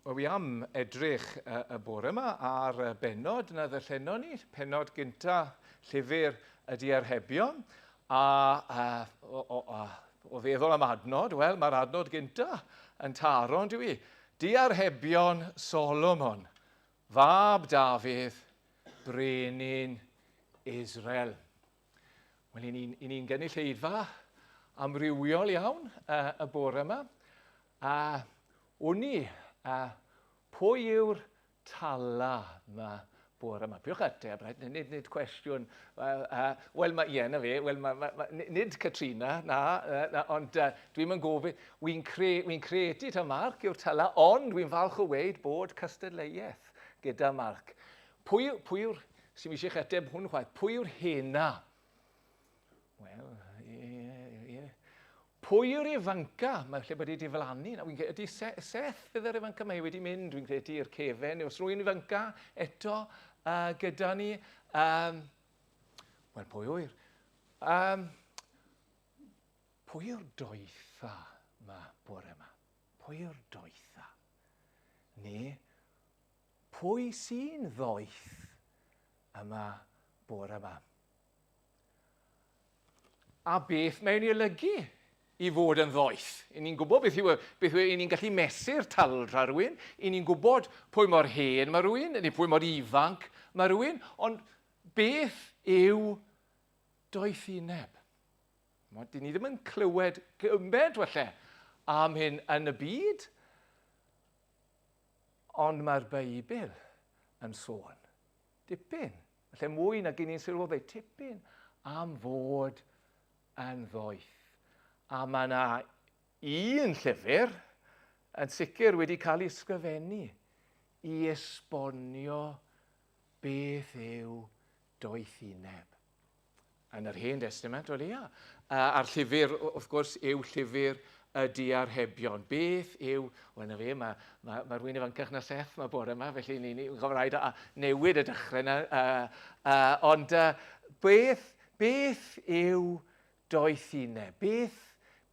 Wel, wi am edrych y bore yma ar benod na ddarllenon ni, penod gynta llyfr y Diarhebion, a o feddwl am adnod, wel, mae'r adnod gynta yn taro'n dwi. Diarhebion Solomon, fab Dafydd, brenin Israel. Wel, i ni'n gynulleidfa amrywiol iawn y bore yma. O'n ni, pwy yw'r tala yma bore yma? Piwch ateb, nid cwestiwn. Wel, ie, na fe, nid Katrina, ond dwi'n gofyn, wy'n credu ta Marc yw'r tala, ond dwi'n falch o weid bod cystadleuaeth gyda Marc. Pwy yw'r, sy'n eisiau ateb hwn chwaith, pwy yw'r hena? Wel, ie. Pwy yw'r ifanca? Mae lle bod wedi diflannu. Ydy Seth fydd yr ifanca mae wedi mynd, dwi'n credu, i'r cefen. Os rwy'n ifanca eto gyda ni. Wel, pwy yw'r? Pwy yw'r doetha yma bore yma? Pwy yw'r doetha? Neu, pwy sy'n ddoeth yma bore yma? A beth mae'n ei olygu i fod yn ddoeth? I ni'n gwybod beth yw i ni'n gallu mesur taldra rhywun, i ni'n gwybod pwy mor hen mae rhywun, neu pwy mor ifanc mae rhywun, ond beth yw doethineb? Dyn ni ddim yn clywed gymbed falle am hyn yn y byd, ond mae'r Beibl yn sôn. Dipyn, falle mwy na gen i'n sylweddol, tipyn am fod yn ddoeth. A mae yna un llyfr yn sicr wedi cael ei ysgrifennu i esbonio beth yw doethineb. Yn yr Hen Testament, o leia. A'r llyfr, wrth gwrs, yw llyfr y Diarhebion. Beth yw, wel na fe, mae rhywun ifancach na Seth mae bore yma, felly ni'n gofraid a newid y dechrau yna. Ond beth yw doethineb?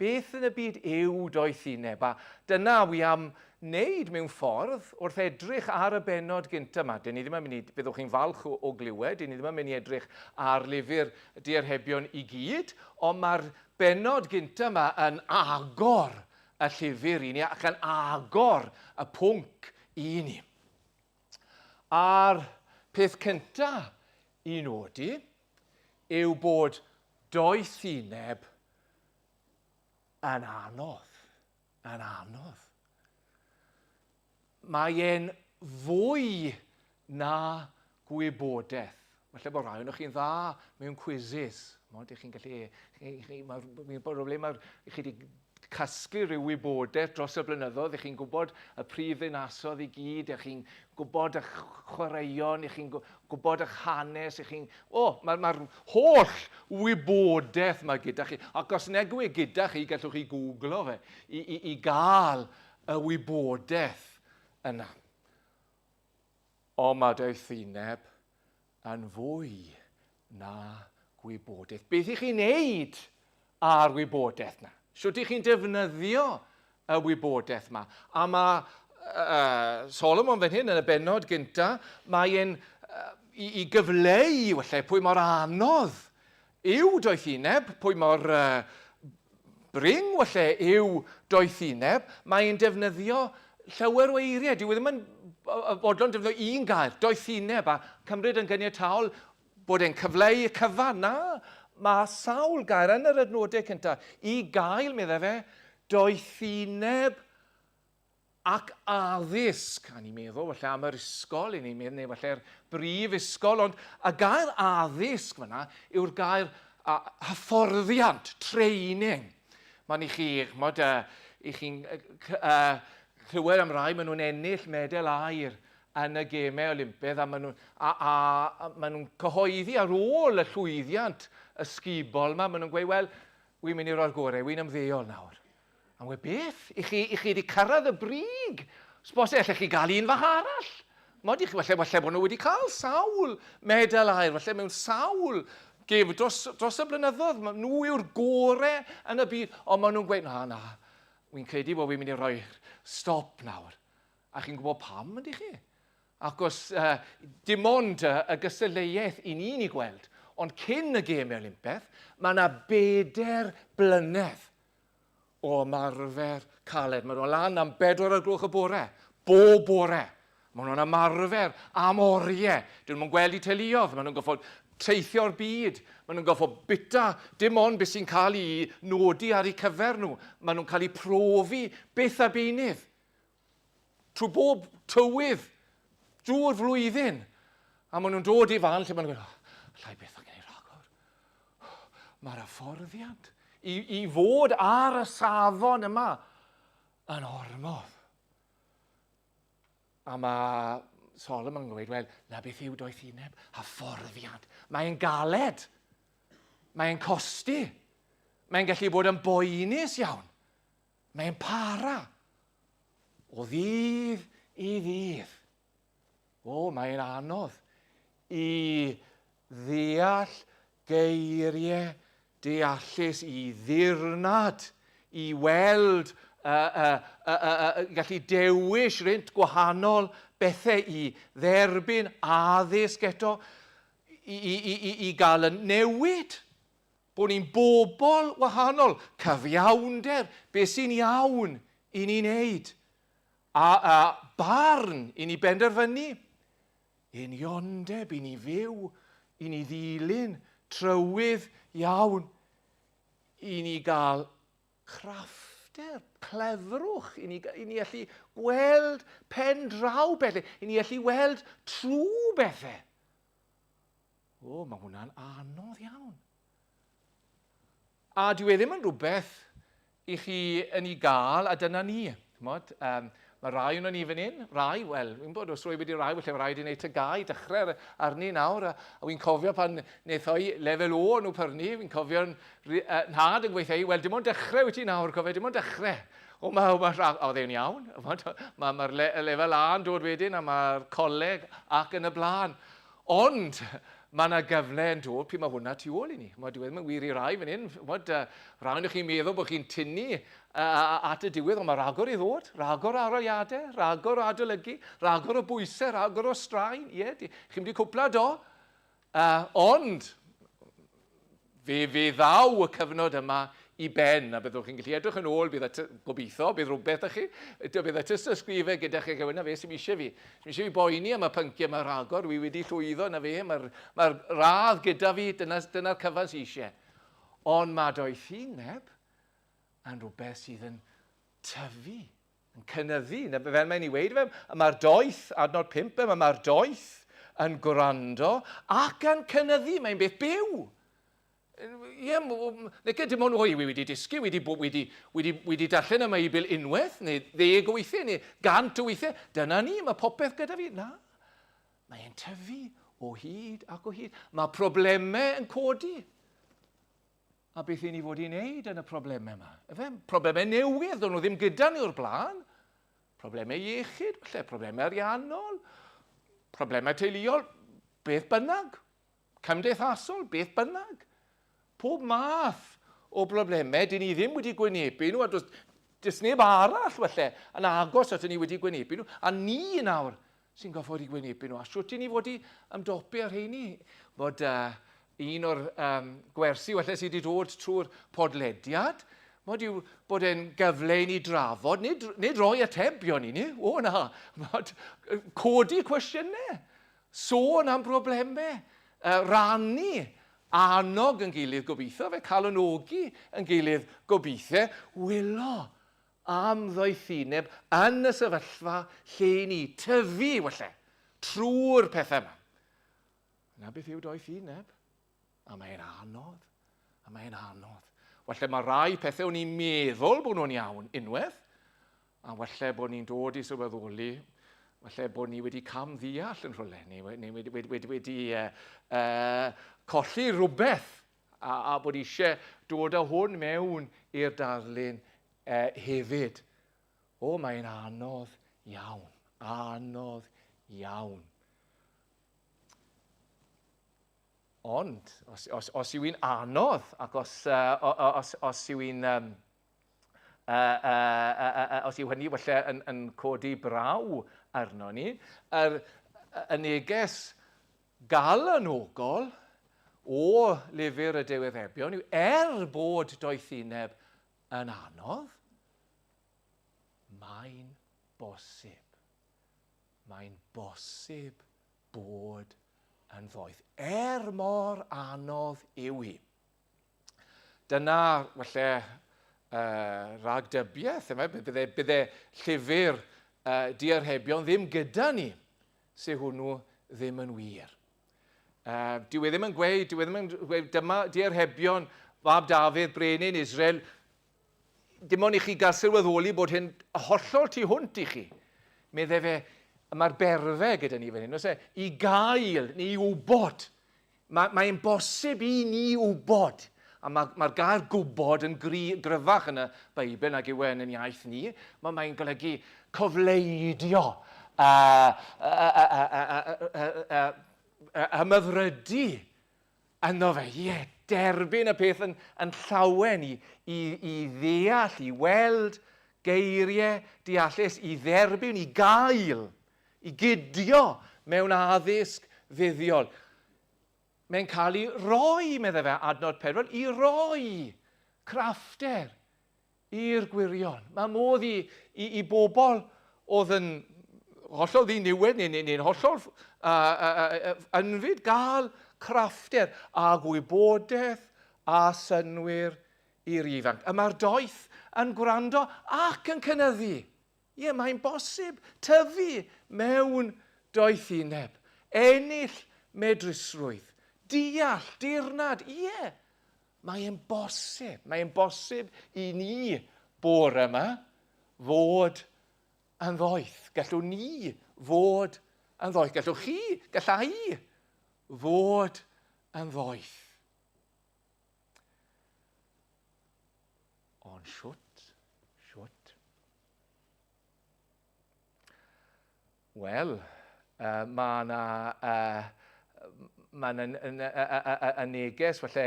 Beth yn y byd yw doethineb? A dyna wi am wneud mewn ffordd wrth edrych ar y benod gyntaf yma. Dyn ni ddim yn mynd, byddwch chi'n falch o glywed, dyn ni ddim yn mynd i edrych ar lyfr Diarhebion i gyd, ond mae'r benod gyntaf yma yn agor y llyfr i ni, ac yn agor y pwnc i ni. A'r peth cyntaf i nodi yw bod doethineb yn anodd. Yn anodd. Mae e'n fwy na gwybodaeth. Falle bod rhai o'ch chi'n dda mewn quizzes. Ych chi'n gallu... Mae'n broblem ar... Ych chi wedi casglu rhyw wybodaeth dros y blynyddoedd. Ych chi'n gwybod y prif ddinasodd i gyd. Ych chi'n gwybod eich chwaraeon. Ych chi'n gwybod eich hanes. Mae'r holl wybodaeth yma gyda chi. Ac os neg yw e gyda chi, gallwch chi googlo fe i gael y wybodaeth yna. O mae doethineb yn fwy na gwybodaeth. Beth ych chi'n neud ar wybodaeth yna? Sut ych chi'n defnyddio y wybodaeth yma? A mae Solomon fan hyn yn y benod gynta, mae e'n i gyfleu falle pwy mor anodd yw doethineb, pwy mor bring falle yw doethineb, mae'n defnyddio llawer o eiriau. Dwi ddim yn fodlon defnyddio un gair, doethineb, a cymryd yn gyniataol bod e'n cyfleu y cyfan. Na, mae sawl gair yn yr adnodau cyntaf i gael, meddai fe, doethineb ac addysg. A ni'n meddwl, falle am yr ysgol, ni'n meddwl, neu falle'r brif ysgol, ond y gair addysg fyna yw'r gair hyfforddiant, training. Mae'n i chi'n clywed am rai, maen nhw'n ennill medal aur yn y gemau Olympaidd, a maen nhw'n cyhoeddi ar ôl y llwyddiant ysgubol yma. Maen nhw'n gweud, wel, wy'n mynd i roi'r gorau, wy'n ymddeol nawr. A gweud, beth? I chi wedi cyrraedd y brig? Sbos allech chi gael un fach arall? Mod i chi, falle bod nhw wedi cael sawl medal aur, falle mewn sawl gêm dros y blynyddoedd. Nhw yw'r gorau yn y byd, ond maen nhw'n gweud, na, wy'n credu bod wy'n mynd i roi stop nawr. A chi'n gwybod pam ydy chi? Ac os dim ond y gysylltiaeth i ni'n ei gweld, ond cyn y gemau Olympeth, mae yna 4 blynedd o ymarfer caled. Mae nhw'n lan am 4 o'r gloch y bore, bob bore. Mae nhw'n ymarfer am oriau. Dyn nhw'n gweld eu teuluodd, mae nhw'n goffod teithio'r byd. Mae nhw'n goffod bita dim ond beth sy'n cael ei nodi ar eu cyfer nhw. Mae nhw'n cael ei profi beth a beinydd. Trwy bob tywydd, drwy'r flwyddyn. A maen nhw'n dod i fan lle maen nhw'n gweud, llai beth o gen i rhagor. Mae'r hyfforddiant i fod ar y safon yma yn ormodd. A mae Solomon yn gweud, wel, na beth yw doethineb, hyfforddiant. Mae'n galed. Mae'n costi. Mae'n gallu bod yn boenus iawn. Mae'n para. O ddydd i ddydd. O, mae'n anodd i ddeall geiriau deallus, i ddirnad, i weld, gallu dewis rhynt gwahanol bethau i dderbyn addysg eto, i gael y newid, bod ni'n bobl wahanol, cyfiawnder, beth sy'n iawn i ni'n neud, a barn i ni benderfynu, uniondeb i ni fyw, i ni ddilyn trywydd iawn, i ni gael crafftau, clefrwch, i ni allu gweld pen draw bethau, i ni allu weld trwy bethau. O, mae hwnna'n anodd iawn. A dwi ddim yn rhywbeth i chi yn ei gael, a dyna ni. Mae rai o'n ni fan hyn, rai, wel, fi'n bod os rwy wedi rai, felly rai wedi gwneud tygau, dechrau arni nawr, a wy'n cofio pan wnaeth o'i lefel o nhw pyrni, fi'n cofio'n nhad yn gweithio, wel, dim ond dechrau wyt ti nawr, cofio, dim ond dechrau. O, oedd e'n iawn, mae'r lefel A'n dod wedyn, a mae'r coleg ac yn y blaen. Ond, mae yna gyfle yn dod, pryd mae hwnna tu ôl i ni. Mae diwedd yn wir i rai fan hyn. Rhaid chi'n meddwl bod chi'n tynnu at y diwedd, ond mae rhagor i ddod. Rhagor o aroliadau, rhagor o adolygu, rhagor o bwysau, rhagor o straen. Chi'n mynd i cwpla do. Ond, fe ddaw y cyfnod yma i ben, a byddwch chi'n gallu edrych yn ôl, bydd gobeithio, bydd rhywbeth ych chi, bydd y tystysgrifau gyda chi, gyda fe sy'n eisiau fi. Sy'n eisiau fi boeni am y pynciau yma rhagor, wi wedi llwyddo na fe, mae'r radd gyda fi, dyna'r cyfan sy'n eisiau. Ond mae doethineb yn rhywbeth sydd yn tyfu, yn cynyddu. Fel mae'n ei weid, mae'r doeth, adnod 5, mae'r doeth yn gwrando ac yn cynyddu, mae'n beth byw. Nid dim ond wy wedi dysgu, wedi darllen y Meibl unwaith, neu 10 o weithiau, neu 100 o weithiau. Dyna ni, mae popeth gyda fi. Na, mae'n tyfu o hyd ac o hyd. Mae problemau yn codi. A beth i ni fod i wneud yn y problemau yma? Problemau newydd, ond nhw ddim gyda ni o'r blaen. Problemau iechyd, problemau ariannol, problemau teuluol, beth bynnag. Cymdeithasol, beth bynnag. Pob math o broblemau, dyn ni ddim wedi gwynebu nhw, a does neb arall yn agos at ni wedi gwynebu nhw, a ni nawr sy'n goffod i gwynebu nhw. A siwt i ni fod i ymdopi ar heini, bod un o'r gwersi sydd wedi dod trwy'r podlediad, bod e'n gyfle i ni drafod, nid roi atebion i ni, o na, codi cwestiynau, sôn am broblemau, rannu, annog yn gilydd gobeithio, fe cael yn ogi yn gilydd gobeithio, wylo am ddoethineb yn y sefyllfa lle ni tyfu, trwy'r pethau yma. Na beth yw doethineb? A mae'n anodd, mae rai pethau o'n i'n meddwl bod nhw'n iawn unwaith, a bod ni'n dod i sylweddoli, bod ni wedi camddeall yn rhywle, neu wedi colli rhywbeth, a bod eisiau dod â hwn mewn i'r darlun hefyd. O, mae'n anodd iawn, anodd iawn. Ond, os yw i'n anodd, ac os yw i'n os yw hynny falle yn codi braw arno ni, y neges galanogol o lyfr y Diarhebion yw bod doethineb yn anodd, mae'n bosib. Mae'n bosib bod yn ddoeth. Mor anodd yw hi. Dyna, falle, ragdybiaeth, bydde llyfr Diarhebion ddim gyda ni, se hwnnw ddim yn wir. Dyw e ddim yn gweud, dyma Diarhebion fab Dafydd, brenin Israel, dim ond i chi gael sylweddoli bod hyn hollol tu hwnt i chi. Meddai fe, mae'r berfau gyda ni fan hyn, i gael, ni wybod. Mae'n bosib i ni wybod. A mae'r gair gwybod yn gryfach yn y Beibl nag yw yn iaith ni. Mae'n golygu cofleidio, ymyfrydu yno fe. Derbyn y peth yn llawen i ddeall, i weld geiriau deallus, i dderbyn, i gael, i gydio mewn addysg fuddiol. Mae'n cael ei roi, meddai fe, adnod 4, i roi craffter i'r gwirion. Mae modd i bobl oedd yn hollol ddiniwed neu'n hollol ynfyd gael craffter a gwybodaeth a synwyr i'r ifanc. A mae'r doeth yn gwrando ac yn cynyddu. Mae'n bosib tyfu mewn doethineb, ennill medrusrwydd, deall, dirnad, mae'n bosib. Mae'n bosib i ni bore yma fod yn ddoeth. Gallwn ni fod yn ddoeth. Gallai fod yn ddoeth. Ond siwt. Wel, mae'n neges falle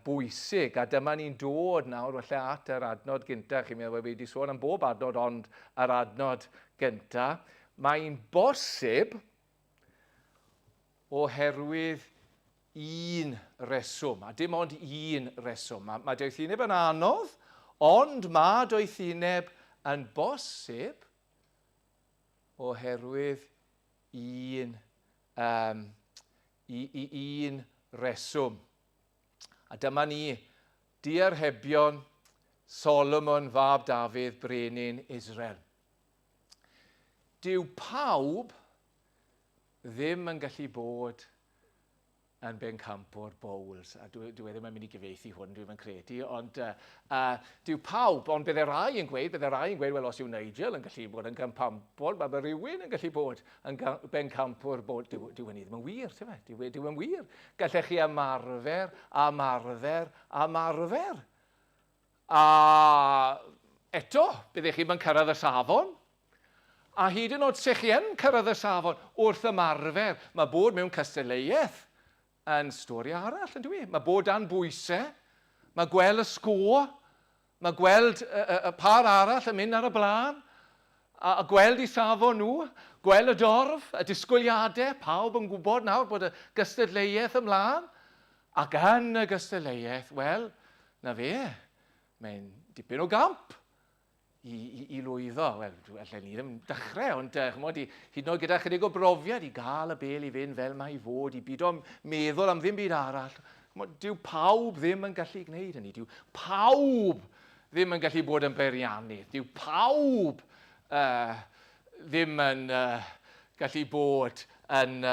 bwysig, a dyma ni'n dod nawr falle at yr adnod gyntaf. Chi'n meddwl wedi sôn am bob adnod, ond yr adnod gyntaf. Mae'n bosib oherwydd un reswm, a dim ond un reswm. Mae doethineb yn anodd, ond mae doethineb yn bosib oherwydd un reswm. A dyma ni, Diarhebion Solomon fab Dafydd, brenin Israel. Dyw pawb ddim yn gallu bod yn bencampwr bowls. A dwi ddim yn mynd i gyfieithu hwn, dwi'n yn credu, ond dyw pawb, ond bydde rai yn gweud, wel, os yw Nigel yn gallu bod yn bencampwr, mae rhywun yn gallu bod yn bencampwr bowl. Dyw hynny ddim yn wir, dyw yn wir. Gallech chi ymarfer. A eto, byddech chi'n cyrraedd y safon, a hyd yn oed sech chi yn cyrraedd y safon wrth ymarfer, mae bod mewn cystadleuaeth yn stori arall, yn dwi. Mae bod dan bwysau, mae gweld y sgô, mae gweld y par arall yn mynd ar y blaen, a gweld eu safon nhw, gweld y dorf, y disgwyliadau, pawb yn gwybod nawr bod y gystadleuaeth ymlaen, ac yn y gystadleuaeth, wel, na fe, mae'n dipyn o gamp i lwyddo. Wel, allan ni ddim dechrau, ond hyd yn oed gyda chydig o brofiad i gael y bel i fynd fel mae i fod, i byd o'n meddwl am ddim byd arall. Dyw pawb ddim yn gallu gwneud hynny. Dyw pawb ddim yn gallu bod yn beiriannydd. Dyw pawb ddim yn gallu bod yn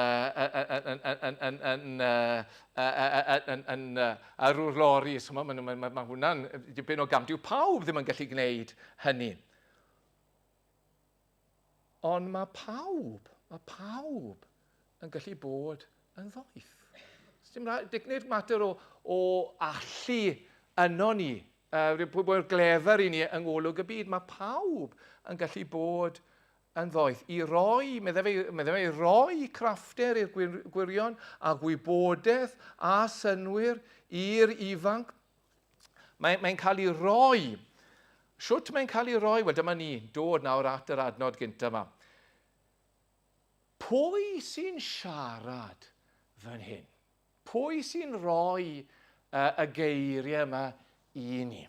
arwr loris. Mae hwnna'n dipyn o gamp. Dyw pawb ddim yn gallu gwneud hynny. Ond mae pawb yn gallu bod yn ddoeth. Dic nid mater o allu yno ni, bod gledder i ni yng ngolwg y byd. Mae pawb yn gallu bod yn ddoeth. I roi, meddai fe roi craffter i'r gwirion a gwybodaeth a synwyr i'r ifanc. Mae'n cael ei roi Siwt mae'n cael ei roi? Wel, dyma ni, dod nawr at yr adnod gyntaf yma. Pwy sy'n siarad fan hyn? Pwy sy'n rhoi y geiriau yma i ni?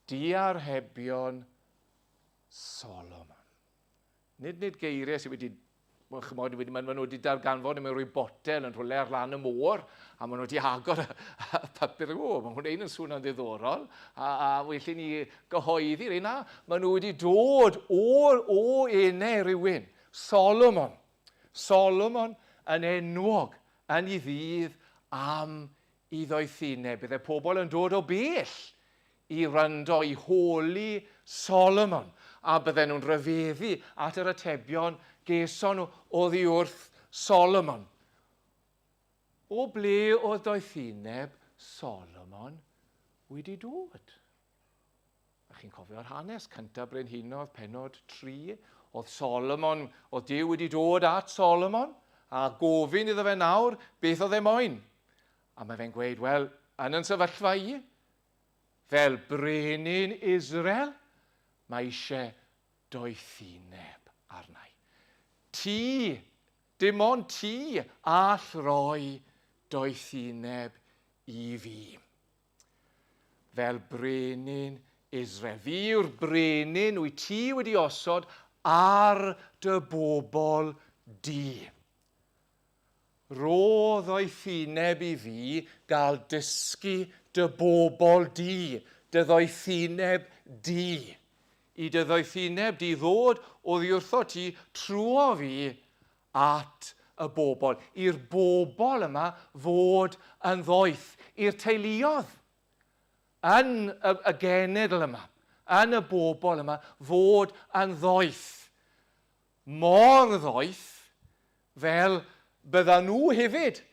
Diarhebion Solomon. Nid geiriau sydd wedi, maen nhw wedi darganfod mewn rhoi botel yn rhywle ar lan y môr, a maen nhw wedi agor y papur. Mae hwnna'n yn swnio'n ddiddorol, a felly ni gyhoeddi rhywun. Maen nhw wedi dod o enau rhywun. Solomon. Solomon yn enwog yn ei ddydd am ei ddoethineb. Byddai pobl yn dod o bell i rando i holi Solomon, a bydden nhw'n rhyfeddu at yr atebion geson nhw oddi wrth Solomon. O ble oedd doethineb Solomon wedi dod? A chi'n cofio'r hanes cyntaf Brenhinodd, pennod 3, oedd Solomon, oedd Duw wedi dod at Solomon, a gofyn iddo fe nawr beth oedd e moyn. A mae fe'n gweud, wel, yn sefyllfa i, fel brenin Israel, mae eisiau doethineb arnai. Ti, dim ond ti, all roi doethineb i fi. Fel brenin Israel. Fi yw'r brenin wyt ti wedi osod ar dy bobl di. Ro ddoethineb i fi gael dysgu dy bobl di, dy ddoethineb di. I dy ddoethineb di ddod oddi wrtho ti trwo fi at y bobl. I'r bobl yma fod yn ddoeth. I'r teuluodd yn y genedl yma, yn y bobl yma, fod yn ddoeth. Mor ddoeth fel bydda nhw hefyd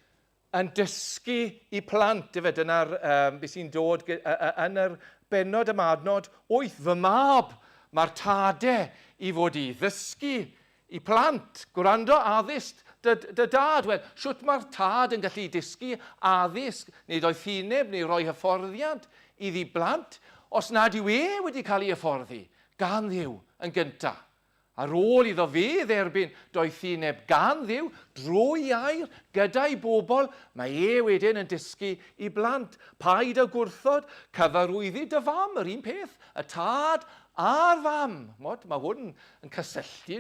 yn dysgu i plant. Dyna'r beth sy'n dod yn yr bennod yma, adnod 8. Fy mab, mae'r tadau i fod i ddysgu i plant. Gwrando addysg dy dad. Wel, siwt mae'r tad yn gallu dysgu addysg, neu doethineb, neu roi hyfforddiant iddi blant, os nad yw wedi cael ei hyfforddi gan Dduw yn gyntaf. Ar ôl iddo fe dderbyn doethineb gan Dduw, drwy air, gyda'i bobl, mae wedyn yn dysgu i blant. Paid â gwrthod, cyfarwyddi dy fam, yr un peth, y tad a'r fam. Mae hwn yn cysylltu,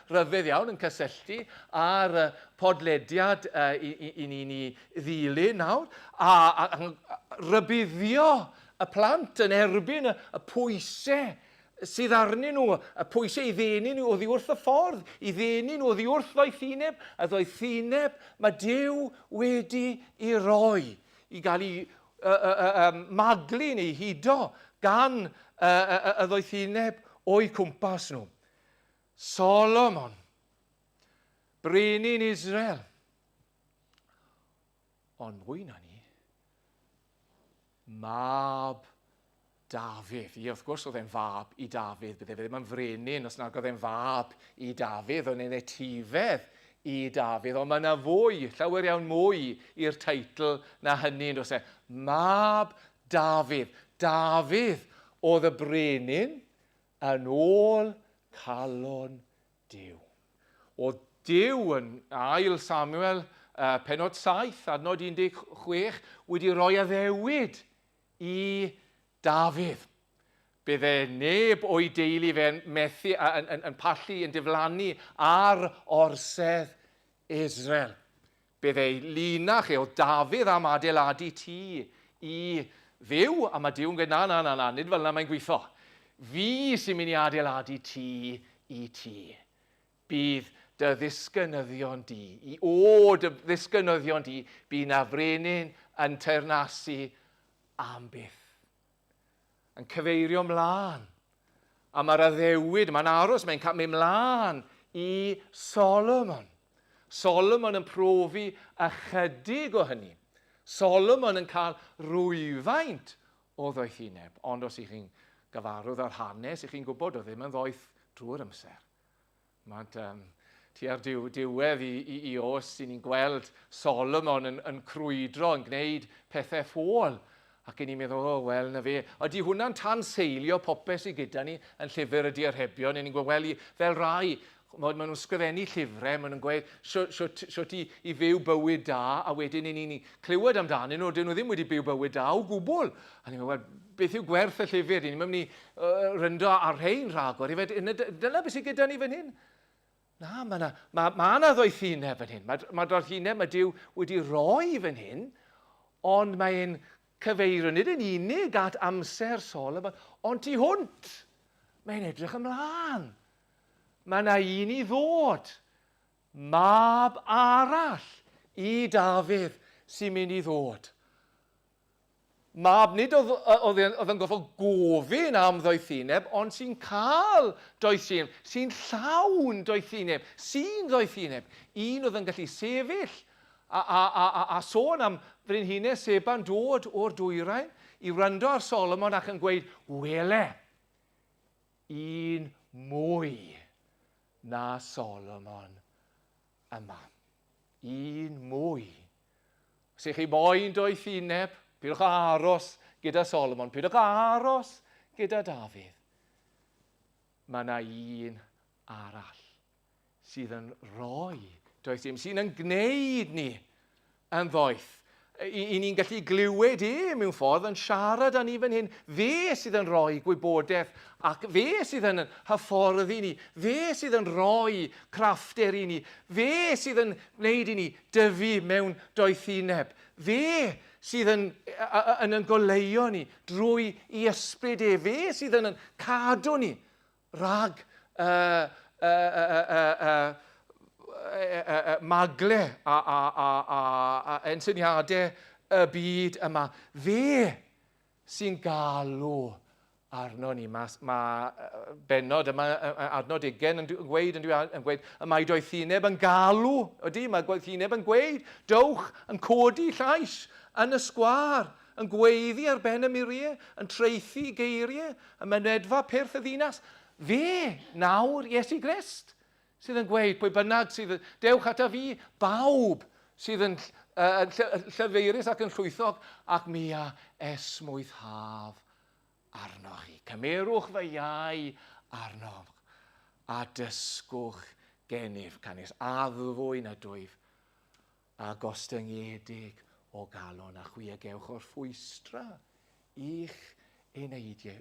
rhyfedd iawn yn cysylltu ar podlediad i ni'n ddilyn nawr, a rybuddio y plant yn erbyn y pwysau sydd arnyn nhw, y pwysau i ddenu nhw oddi wrth y ffordd, i ddenu nhw oddi wrth ddoethineb, y ddoethineb mae Duw wedi ei roi, i gael ei maglu neu hudo gan y ddoethineb o'i cwmpas nhw. Solomon, brenin Israel, ond mwy na ni, mab Dafydd. Wrth gwrs oedd e'n fab i Dafydd, bydde fe ddim yn frenin os nag oedd e'n fab i Dafydd, ond e'n etifedd i Dafydd, ond mae yna fwy, llawer iawn mwy i'r teitl na hynny, os e. Mab Dafydd. Dafydd oedd y brenin yn ôl calon Duw. Oedd Duw yn ail Samuel, pennod 7, adnod 16, wedi rhoi addewid i Dafydd. Bydde neb o'i deulu fe'n methu yn pallu, yn diflannu ar orsedd Israel. Bydde linach oedd Dafydd am adeiladu tŷ i Dduw, a mae Duw'n gweud, na, nid fel yna mae'n gweithio. Fi sy'n mynd i adeiladu tŷ i ti. Bydd dy ddisgynyddion di, dy ddisgynyddion di, bydd na frenin yn teyrnasu am byth. Yn cyfeirio mlaen. A mae'r addewid, mae'n aros, mae'n mynd mlaen i Solomon. Solomon yn profi ychydig o hynny. Solomon yn cael rwyfaint o ddoethineb. Ond os ych chi'n gyfarwydd ar hanes, ych chi'n gwybod o ddim yn ddoeth drwy'r amser. Mae'n tua'r diwedd i os sy'n ni'n gweld Solomon yn crwydro, yn gwneud pethau ffôl. Ac ni'n meddwl, wel, na fe. Ydy hwnna'n tan seilio popeth sydd gyda ni yn llyfr y Diarhebion. Ni'n gweld fel rai, maen nhw'n sgrifennu llyfrau, maen nhw'n gweud siwt i fyw bywyd da, a wedyn ni'n clywed amdanyn nhw, dyn nhw ddim wedi byw bywyd da o gwbl. A ni'n meddwl, beth yw gwerth y llyfr? Ni'n mynd i ryndo ar rhain rhagor. Dyna beth sydd gyda ni fan hyn. Na, mae yna ddoethineb fan hyn. Mae ddoethineb mae Duw wedi rhoi fan hyn, ond mae'n cyfeirio nid yn unig at amser Solomon, ond tu hwnt. Mae'n edrych ymlaen. Mae yna un i ddod. Mab arall i Dafydd sy'n mynd i ddod. Mab nid oedd yn goffo gofyn am ddoethineb, ond sy'n cael doethineb, sy'n llawn doethineb, sy'n ddoethineb. Un oedd yn gallu sefyll a sôn am frenhines Seba'n dod o'r dwyrain i wrando ar Solomon ac yn gweud, wele, un mwy na Solomon yma. Un mwy. Os ych chi moyn doethineb, pidwch aros gyda Solomon, pidwch aros gyda Dafydd. Mae yna un arall sydd yn rhoi doethineb, sydd yn gwneud ni yn ddoeth. I ni'n gallu glywed mewn ffordd yn siarad â ni fan hyn. Fe sydd yn rhoi gwybodaeth ac fe sydd yn hyfforddi ni. Fe sydd yn rhoi crafftau i ni. Fe sydd yn gwneud i ni dyfu mewn doethineb. Fe sydd yn goleio ni drwy i ysbryd Fe sydd yn cadw ni rhag magle a ensyniadau y byd yma. Fe sy'n galw arno ni. Mae benod yma, adnod 20 yn gweud, y mae doethineb yn galw. Ydy, mae doethineb yn gweud, dowch yn codi llais yn y sgwar, yn gweiddi ar ben y muriau, yn treithi geiriau, yn mynedfa perth y ddinas. Fe, nawr, Iesu Grist, sydd yn gweud, pwy bynnag sydd yn dewch ata fi, bawb sydd yn llyfeirus ac yn llwythog, ac mia esmwythaf arno chi. Cymerwch fy iau arno a dysgwch gennyf canys addfwyn a dwyf a gostyngedig o galon a chwiegewch o'r ffwystra i'ch eneidiau.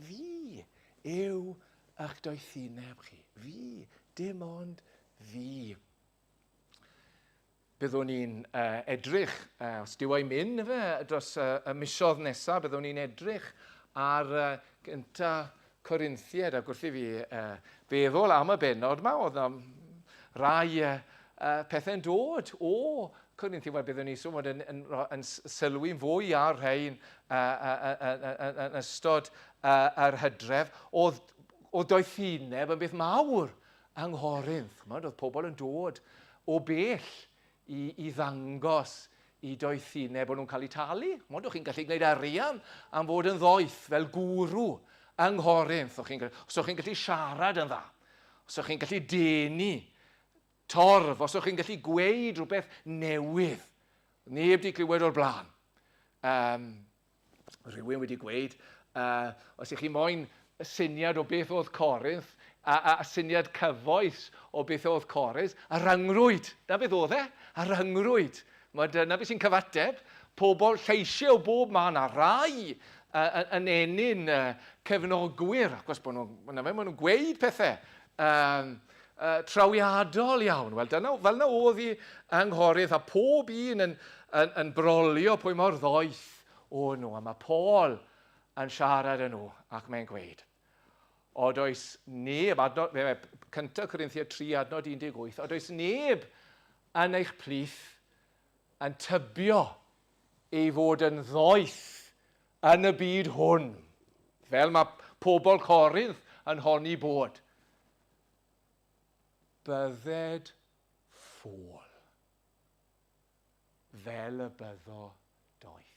Fi yw eich doethineb chi. Fi, dim ond fi. Byddwn ni'n edrych, os dyw ei mynd dros y misoedd nesaf, byddwn ni'n edrych ar gynta Corinthiaid, ac wrth i fi feddwl am y benod yma, oedd rai pethau'n dod o Corinthiaid, wel byddwn ni sôn yn sylwi'n fwy ar rhain yn ystod yr hydref, o doethineb yn beth mawr yng Nghorinth. Oedd pobl yn dod o bell i ddangos i doethineb bod nhw'n cael eu talu. Oedd chi'n gallu gwneud arian am fod yn ddoeth fel gwrw yng Nghorinth. Os o'ch chi'n gallu siarad yn dda, os o'ch chi'n gallu denu torf, os o'ch chi'n gallu gweud rhywbeth newydd. Neb wedi clywed o'r blaen. Rhywun wedi gweud, os ych chi moyn y syniad o beth oedd Corinth, a syniad cyfoes o beth oedd Corinth, a ryngrwyd. Na beth oedd e? A ryngrwyd. Dyna beth sy'n cyfateb. Pobl lleisiau o bob man a rai yn enyn cefnogwyr, ac os bod nhw'n gweud pethau trawiadol iawn. Wel, fel na oedd hi yng Nghorinth, a pob un yn brolio pwy mor ddoeth o nhw. A mae Paul yn siarad â nhw, ac mae'n gweud, od oes neb, cyntaf Corinthiaid 3, adnod 18, od oes neb yn eich plith yn tybio ei fod yn ddoeth yn y byd hwn, fel mae pobl Corinth yn honni bod. Bydded ffôl, fel y byddo doeth.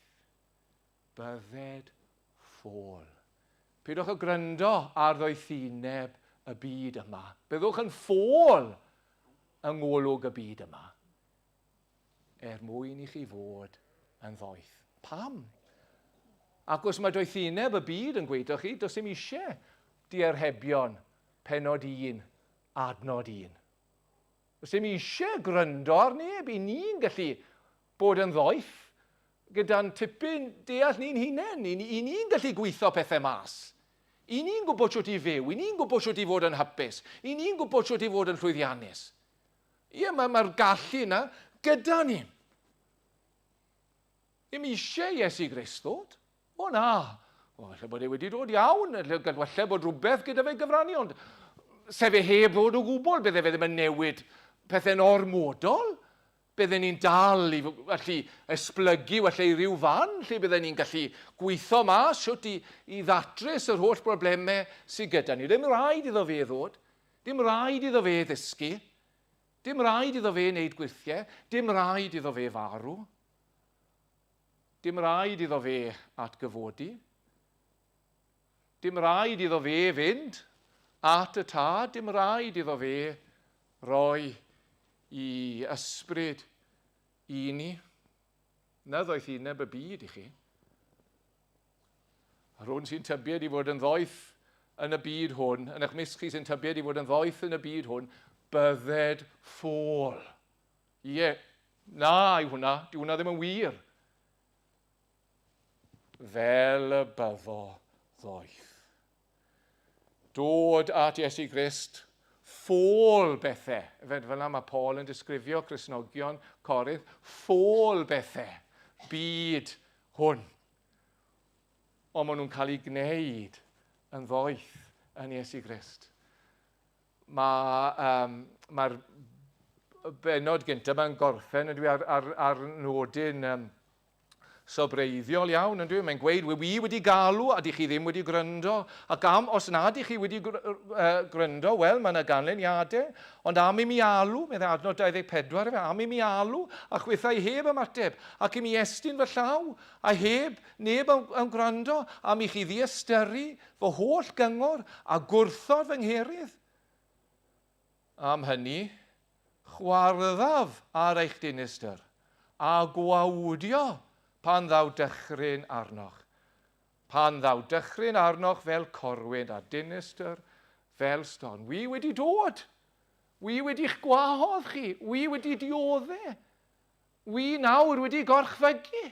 Bydded ffôl. Pidwch o gryndo ar ddoethineb y byd yma. Byddwch yn ffôl yng ngolwg y byd yma, mwyn i chi fod yn ddoeth. Pam? Ac os mae doethineb y byd yn gweithio chi, does dim eisiau diarhebion penod 1, adnod 1. Does dim eisiau gryndo ar neb. I ni'n gallu bod yn ddoeth gyda'n tipyn deall ni'n hunain. I ni'n gallu gweithio pethau mas. I ni'n gwybod sut i fyw. I ni'n gwybod sut i fod yn hapus. I ni'n gwybod sut i fod yn llwyddiannus. Ie, mae'r gallu yna gyda ni. Ddim eisiau Iesu Grist ddod. O na. Falle bod e wedi dod iawn. Falle bod rhywbeth gyda fe gyfrannu. Ond sef e heb ddod o gwbl. Bydde fe ddim yn newid pethau'n ormodol. Bydden ni'n dal i allu esblygu falle i ryw fan, lle bydden ni'n gallu gweithio mas sut i ddatrys yr holl broblemau sydd gyda ni. Dim rhaid iddo fe ddod. Dim rhaid iddo fe ddysgu. Dim rhaid iddo fe wneud gweithiau. Dim rhaid iddo fe farw. Dim rhaid iddo fe atgyfodi. Dim rhaid iddo fe fynd at y tad. Dim rhaid iddo fe roi i ysbryd i ni. Na ddoethineb y byd i chi. A rhywun sy'n tybied i fod yn ddoeth yn y byd hwn, yn eich misg chi sy'n tybied i fod yn ddoeth yn y byd hwn, bydded ffôl. Ie, na i hwnna, di hwnna ddim yn wir. Fel y byddo ddoeth. Dod at Iesu Grist, ffôl bethau. Fel yna mae Paul yn disgrifio Cristnogion Corinth, ffôl bethau, byd hwn. Ond maen nhw'n cael ei gwneud yn ddoeth yn Iesu Grist. Mae'r benod gyntaf mae'n gorffen ydw i ar nodyn sobreiddiol iawn, yndw i? Mae'n gweud, wi wedi galw a di chi ddim wedi gryndo. Ac os nad ych chi wedi gryndo, wel, mae yna ganlyniadau. Ond am i mi alw, meddwl adnod 24, am i mi alw, a chwythau heb ymateb, ac i mi estyn fy llaw, a heb neb yn gwrando, am i chi ddiastyru fy holl gyngor a gwrthod fy ngherydd. Am hynny, chwarddaf ar eich dinistyr, a gwawdio pan ddaw dychryn arnoch. Pan ddaw dychryn arnoch fel corwyn a dinistyr fel ston. Wi wedi dod. Wi wedi'ch gwahodd chi. Wi wedi dioddau. Wi nawr wedi gorchfygu.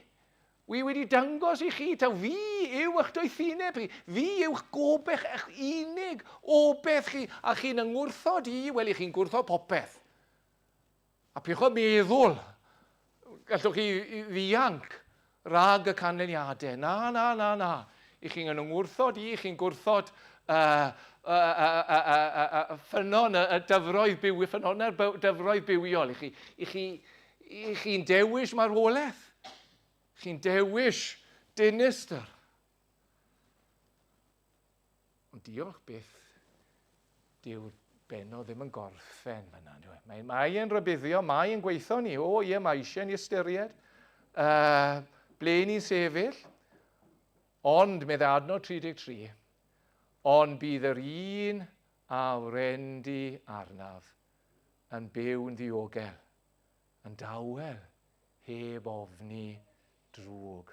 Wi wedi dangos i chi. Taw fi yw eich doethineb chi. Fi yw'ch gobeth eich unig obeth chi. A chi'n yngwrthod i, wel, i chi'n gwrthod popeth. A pwch o meddwl, gallwch chi ddianc rhag y canlyniadau. Na. I chi'n yngwrthod i, chi'n gwrthod ffynon y dyfroedd byw, ffynonau'r dyfroedd bywiol. I chi'n dewis marwolaeth. Chi'n dewis dinistyr. Ond diolch beth dyw'r beno ddim yn gorffen fyna. Mae'n rybuddio, mae'n gweithio ni. O ie, mae eisiau ni ystyried. Ble ni'n sefyll, ond medde adnod 33, ond bydd yr un a wrendi arnaf yn byw'n ddiogel, yn dawel, heb ofni drwg.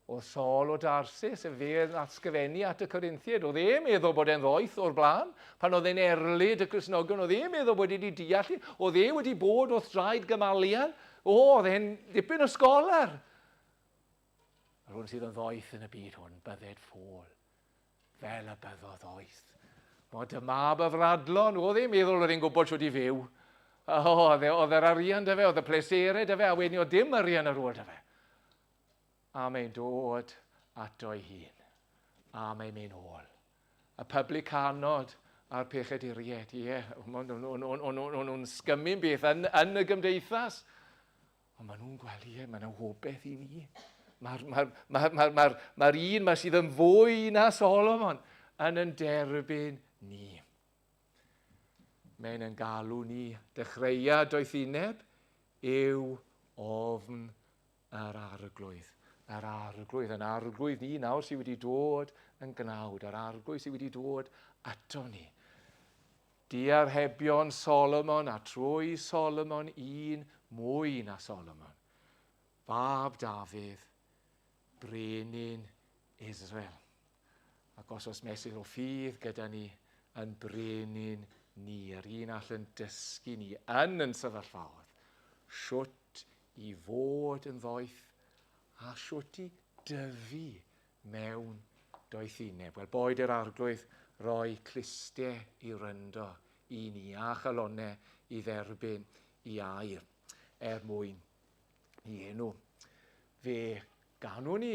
O Sol o Darsus, y fe yn atgyfennu at y Corinthiad, oedd e'n meddwl bod e'n ddoeth o'r blaen, pan oedd e'n erlyd y Cristnogion, oedd e'n meddwl bod wedi deall, oedd e wedi bod wrth draed Gamaliel, oedd e'n dipyn o scholar. Rwy'n sydd yn ddoeth yn y byd hwn, bydded ffôl, fel y byddo ddoeth. Oedd y mab y fradlon, oedd e'n meddwl oedd e'n gwybod sut i fyw. Oedd yr arian dy fe, oedd y pleserau dy fe, a wedyn oedd dim arian ar ôl dy fe. A mae'n dod ato'i hun, a mae'n mynd ôl. Y publicanod a'r pechaduriaid, ie, nhw'n sgymyn beth yn y gymdeithas. Ond maen nhw'n gweld, ie, mae'n awobeth i ni. Mae'r un sydd yn fwy na Solomon yn derbyn ni. Mae'n galw ni, dechreuad doethineb, yw ofn yr arglwydd. Yr arglwydd, yn arglwydd ni nawr sydd wedi dod yn gnawd, yr arglwydd sydd wedi dod ato ni. Diarhebion Solomon a trwy Solomon un mwy na Solomon. Fab Dafydd, brenin Israel. Ac os mesur o ffydd gyda ni yn brenin ni, yr un all yn dysgu ni yn sefyllfaoedd, siwt i fod yn ddoeth a siwt i dyfu mewn doethineb. Wel, boed yr arglwydd roi clustau i ryndo i ni a chalonnau i dderbyn i air mwyn i enw. Fe ganwn ni